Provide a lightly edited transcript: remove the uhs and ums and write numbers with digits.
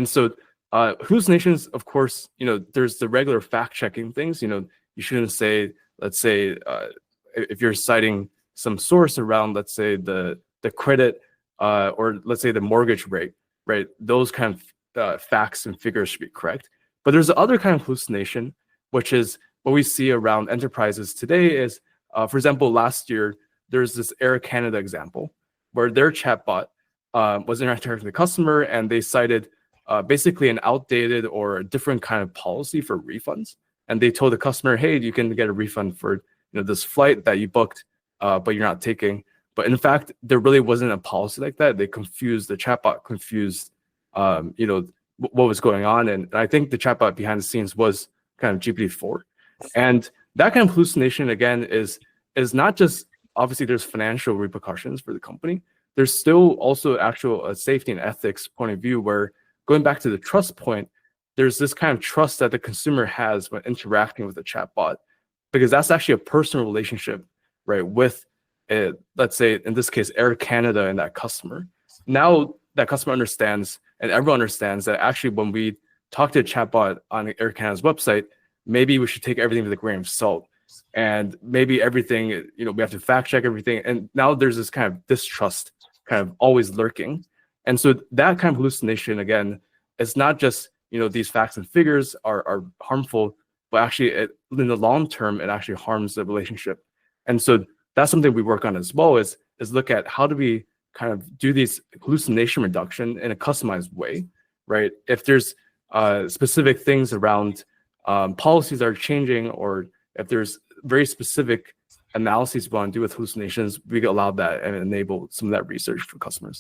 And so hallucinations, of course, there's the regular fact checking things. You shouldn't say, let's say, if you're citing some source around, let's say the credit or let's say the mortgage rate, right? Those kind of facts and figures should be correct. But there's the other kind of hallucination, which is what we see around enterprises today is, for example, last year, there's this Air Canada example where their chatbot was interacting with the customer and they cited basically an outdated or a different kind of policy for refunds. And they told the customer, hey, you can get a refund for this flight that you booked, but you're not taking. But in fact, there really wasn't a policy like that. They confused, the chatbot confused, what was going on. And I think the chatbot behind the scenes was kind of GPT-4. And that kind of hallucination, again, is not just, obviously there's financial repercussions for the company. There's still also actual safety and ethics point of view where, going back to the trust point, there's this kind of trust that the consumer has when interacting with a chatbot, because that's actually a personal relationship, right, with, let's say, in this case, Air Canada and that customer. Now that customer understands, and everyone understands that actually when we talk to a chatbot on Air Canada's website, maybe we should take everything with a grain of salt. And maybe everything, we have to fact check everything. And now there's this kind of distrust kind of always lurking. And so that kind of hallucination, again, it's not just, these facts and figures are harmful, but actually in the long term, it actually harms the relationship. And so that's something we work on as well, is look at how do we kind of do these hallucination reduction in a customized way, right? If there's specific things around policies that are changing, or if there's very specific analyses we want to do with hallucinations, we allow that and enable some of that research for customers.